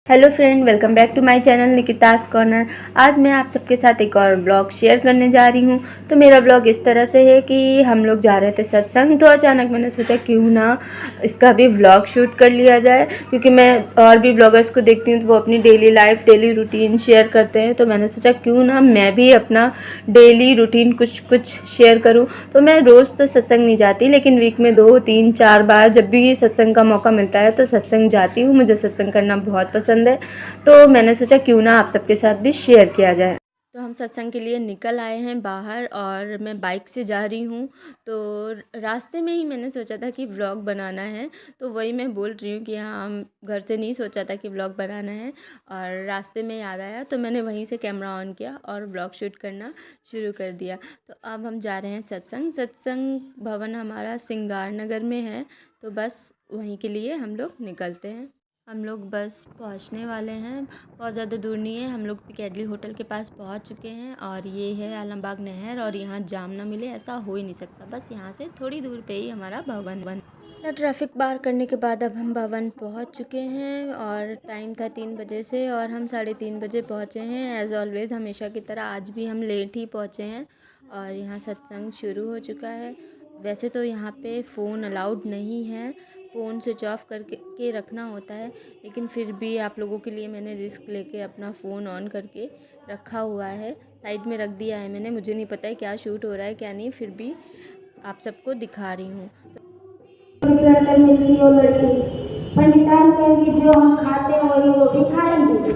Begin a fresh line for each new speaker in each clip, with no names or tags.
Hello friend, welcome back to my channel Nikita's corner. आज मैं आप सबके साथ एक और ब्लॉग शेयर करने जा रही हूँ। तो मेरा ब्लॉग इस तरह से है कि हम लोग जा रहे थे सत्संग, तो अचानक मैंने सोचा क्यों ना इसका भी व्लॉग शूट कर लिया जाए, क्योंकि मैं और भी ब्लॉगर्स को देखती हूँ तो वो अपनी daily life daily routine share करते हैं। तो मैंने सोचा क्यों ना मैं भी अपना डेली रूटीन कुछ शेयर करूँ। तो मैं रोज़ तो सत्संग नहीं जाती, लेकिन वीक में 2 3 4 बार जब भी सत्संग का मौका मिलता है तो सत्संग जाती हूँ। मुझे सत्संग करना बहुत पसंद है, तो मैंने सोचा क्यों ना आप सबके साथ भी शेयर किया जाए। तो हम सत्संग के लिए निकल आए हैं बाहर, और मैं बाइक से जा रही हूँ। तो रास्ते में ही मैंने सोचा था कि व्लॉग बनाना है, तो वही मैं बोल रही हूँ कि हाँ, हम घर से नहीं सोचा था कि व्लॉग बनाना है, और रास्ते में याद आया तो मैंने वहीं से कैमरा ऑन किया और व्लॉग शूट करना शुरू कर दिया। तो अब हम जा रहे हैं सत्संग भवन हमारा सिंगार नगर में है, तो बस वहीं के लिए हम लोग निकलते हैं। हम लोग बस पहुंचने वाले हैं, बहुत ज़्यादा दूर नहीं है। हम लोग पिकेडली होटल के पास पहुंच चुके हैं, और ये है आलमबाग नहर, और यहाँ जाम ना मिले ऐसा हो ही नहीं सकता। बस यहाँ से थोड़ी दूर पे ही हमारा भवन बन। ट्रैफिक पार करने के बाद अब हम भवन पहुंच चुके हैं, और टाइम था 3 बजे से, और हम 3:30 बजे पहुँचे हैं। एज़ ऑलवेज़ हमेशा की तरह आज भी हम लेट ही पहुँचे हैं, और यहाँ सत्संग शुरू हो चुका है। वैसे तो यहाँ पे फ़ोन अलाउड नहीं है, फ़ोन स्विच ऑफ करके रखना होता है, लेकिन फिर भी आप लोगों के लिए मैंने रिस्क लेके अपना फ़ोन ऑन करके रखा हुआ है। साइड में रख दिया है मैंने, मुझे नहीं पता है क्या शूट हो रहा है क्या नहीं, फिर भी आप सबको दिखा रही हूँ।
मिलती वो लड़की पंडितान कहेंगे जो हम खाते हैं वही वो भी खाएंगे,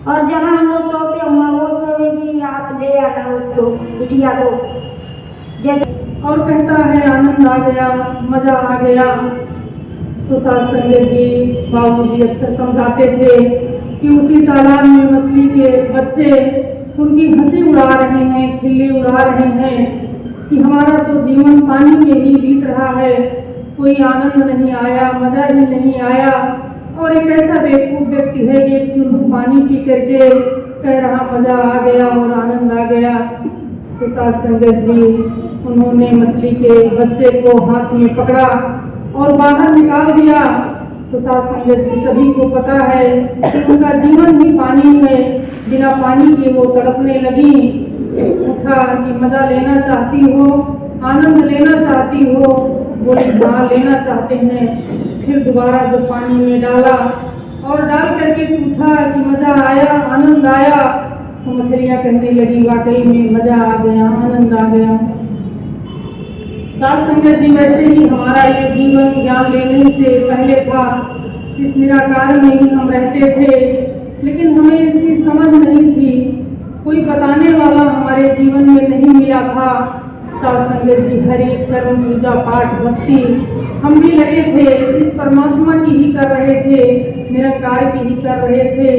और जहाँ हम लोग सोते हैं वहाँ वो सोएगी। आप ले आना उसको, बिटिया को। जैसे
और कहता है आनंद आ गया, मजा आ गया। तो सास संजय जी बाबू जी अक्सर समझाते थे कि उसी तालाब में मछली के बच्चे उनकी हंसी उड़ा रहे हैं, खिल्ली उड़ा रहे हैं कि हमारा तो जीवन पानी में ही बीत रहा है, कोई आनंद नहीं आया, मजा ही नहीं आया। और एक ऐसा बेवकूफ व्यक्ति है ये चुल्लू पानी पी करके कह रहा मजा आ गया और आनंद आ गया। तो सास संगत जी उन्होंने मछली के बच्चे को हाथ में पकड़ा और बाहर निकाल दिया। तो सास संगत जी सभी को पता है कि उनका जीवन ही पानी है, बिना पानी के वो तड़पने लगी। पूछा कि मजा लेना चाहती हो, आनंद लेना चाहती हो? बोली हाँ लेना चाहते हैं। फिर दोबारा जो पानी में डाला और डाल करके पूछा कि मजा आया, आनंद आया? तो मछलियाँ कहने लगी वाकई में मजा आ गया, आनंद आ गया। सात संगत जी वैसे ही हमारा ये जीवन ज्ञान लेने से पहले था, इस निराकार में ही हम रहते थे, लेकिन हमें इसकी समझ नहीं थी, कोई बताने वाला हमारे जीवन में नहीं मिला था। सात संगत जी हरि कर्म पूजा पाठ भक्ति हम भी लगे थे, इस परमात्मा की ही कर रहे थे, निरंकार की ही कर रहे थे,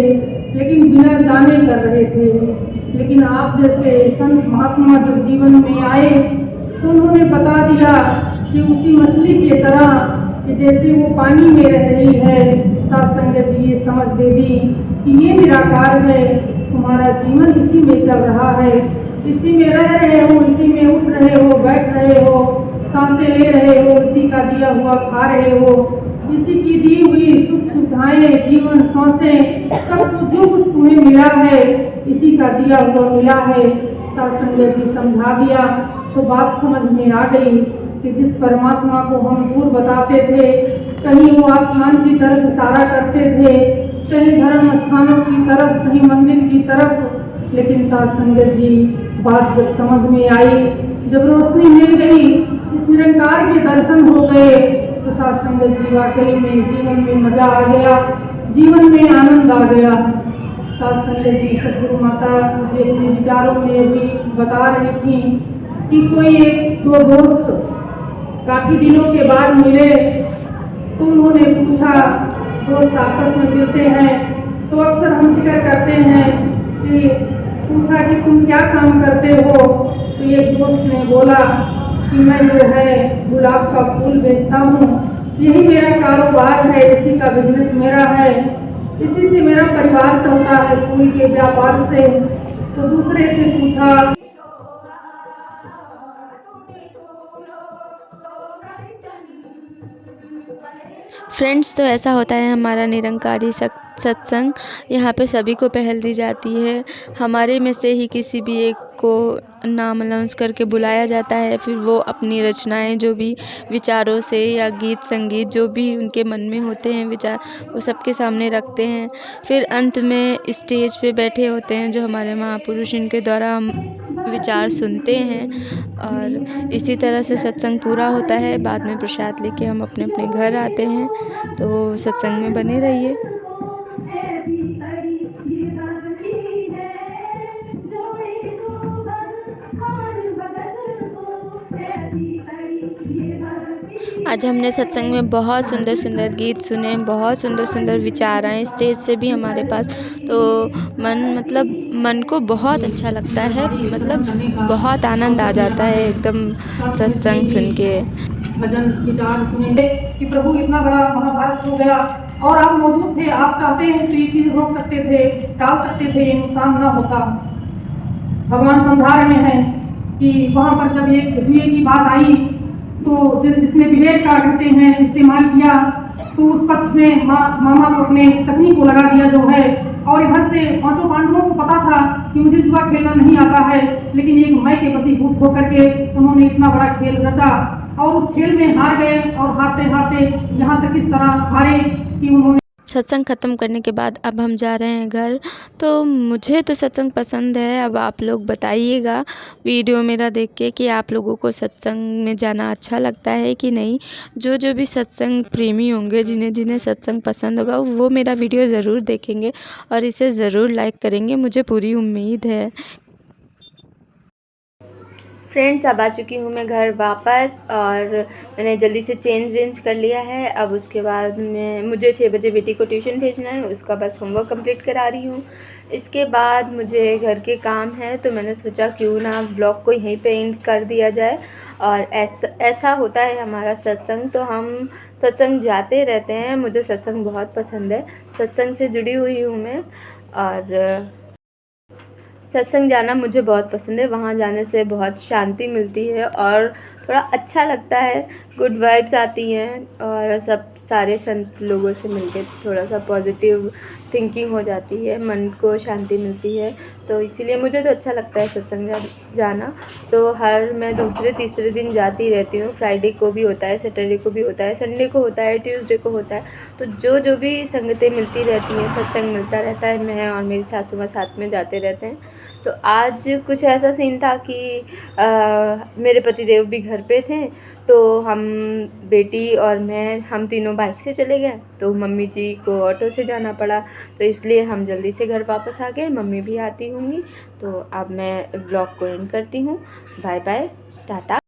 लेकिन बिना जाने कर रहे थे। लेकिन आप जैसे संत महात्मा जब जीवन में आए तो उन्होंने बता दिया कि उसी मछली की तरह कि जैसे वो पानी में रह रही है, सात संगत जी ये समझ दे दी कि ये निराकार है, तुम्हारा जीवन इसी में चल रहा है, इसी में रह रहे हो, इसी में उठ रहे हो, बैठ रहे हो, सांसें ले रहे हो, इसी का दिया हुआ खा रहे हो, इसी की दी हुई सुख सुविधाएं, जीवन सांसें सब कुछ जो कुछ तुम्हें मिला है इसी का दिया हुआ मिला है। सात संगत जी समझा दिया तो बात समझ में आ गई कि जिस परमात्मा को हम दूर बताते थे, कहीं वो आसमान की तरफ इशारा करते थे, कहीं धर्म स्थानों की तरफ, कहीं मंदिर की तरफ, लेकिन सात संगत जी बात जब समझ में आई, जब रोशनी मिल गई, इस निरंकार के दर्शन हो गए, तो सात संगत जी वाकई में जीवन में मजा आ गया, जीवन में आनंद आ गया। सात संगत जी सदगुरु माता मुझे अपने विचारों में अभी बता रही थी कि कोई एक दो दोस्त काफी दिनों के बाद मिले, तो उन्होंने पूछा, दोस्त आपस में मिलते हैं तो अक्सर हम जिक्र करते हैं कि पूछा कि तुम क्या काम करते हो? तो एक दोस्त ने बोला कि मैं जो है गुलाब का फूल बेचता हूँ, यही मेरा कारोबार है, इसी का बिजनेस मेरा है, इसी से मेरा परिवार चलता है, फूल के व्यापार से। तो दूसरे से पूछा,
फ्रेंड्स, तो ऐसा होता है हमारा निरंकारी सत्संग यहाँ पे सभी को पहल दी जाती है। हमारे में से ही किसी भी एक को नाम अनाउंस करके बुलाया जाता है, फिर वो अपनी रचनाएं जो भी विचारों से या गीत संगीत जो भी उनके मन में होते हैं विचार, वो सबके सामने रखते हैं। फिर अंत में स्टेज पे बैठे होते हैं जो हमारे महापुरुष, इनके द्वारा हम विचार सुनते हैं और इसी तरह से सत्संग पूरा होता है। बाद में प्रसाद लेके हम अपने अपने घर आते हैं। तो सत्संग में बने रहिए। आज हमने सत्संग में बहुत सुंदर सुंदर गीत सुने, बहुत सुंदर सुंदर विचार आए स्टेज से भी हमारे पास। तो मन को बहुत अच्छा लगता है, मतलब बहुत आनंद आ जाता है एकदम सत्संग सुन के।
भजन विचार सुने कि प्रभु इतना बड़ा महाभारत हो गया और आप मौजूद थे, आप चाहते हैं तो ये चीज रोक सकते थे, टाल सकते थे, ये नुकसान न होता। भगवान समझा रहे हैं कि वहां पर जब एक जुए की बात आई तो जिसने विवेक का कहते हैं इस्तेमाल किया तो उस पक्ष में मामा को अपने सखनी को लगा दिया जो है, और इधर से पांचों पांडवों को पता था कि मुझे जुआ खेलना नहीं आता है, लेकिन एक मैं के वशीभूत होकर के उन्होंने इतना बड़ा खेल रचा और उस खेल में हार गए और हारते हारते यहाँ तक इस तरह हारे कि उन्होंने।
सत्संग ख़त्म करने के बाद अब हम जा रहे हैं घर। तो मुझे तो सत्संग पसंद है। अब आप लोग बताइएगा वीडियो मेरा देख के कि आप लोगों को सत्संग में जाना अच्छा लगता है कि नहीं। जो भी सत्संग प्रेमी होंगे, जिन्हें जिन्हें सत्संग पसंद होगा, वो मेरा वीडियो ज़रूर देखेंगे और इसे ज़रूर लाइक करेंगे, मुझे पूरी उम्मीद है। फ्रेंड्स, अब आ चुकी हूँ मैं घर वापस और मैंने जल्दी से चेंज वेंज कर लिया है। अब उसके बाद मुझे 6 बजे बेटी को ट्यूशन भेजना है, उसका बस होमवर्क कंप्लीट करा रही हूँ। इसके बाद मुझे घर के काम है, तो मैंने सोचा क्यों ना व्लॉग को यहीं पे एंड कर दिया जाए। और ऐसा होता है हमारा सत्संग, तो हम सत्संग जाते रहते हैं। मुझे सत्संग बहुत पसंद है, सत्संग से जुड़ी हुई हूँ मैं और सत्संग जाना मुझे बहुत पसंद है। वहाँ जाने से बहुत शांति मिलती है और थोड़ा अच्छा लगता है, गुड वाइब्स आती हैं और सारे संत लोगों से मिलके थोड़ा सा पॉजिटिव थिंकिंग हो जाती है, मन को शांति मिलती है। तो इसीलिए मुझे तो अच्छा लगता है सत्संग जाना। तो मैं दूसरे तीसरे दिन जाती रहती हूँ। फ्राइडे को भी होता है, सैटरडे को भी होता है, संडे को होता है, ट्यूसडे को होता है। तो जो भी संगतें मिलती रहती हैं, सत्संग मिलता रहता है। मैं और मेरी सासू माँ साथ में जाते रहते हैं। तो आज कुछ ऐसा सीन था कि मेरे पतिदेव भी घर पे थे, तो हम बेटी और मैं हम तीनों बाइक से चले गए। तो मम्मी जी को ऑटो से जाना पड़ा, तो इसलिए हम जल्दी से घर वापस आ गए। मम्मी भी आती होंगी। तो अब मैं ब्लॉग को एंड करती हूँ। Bye bye, Tata.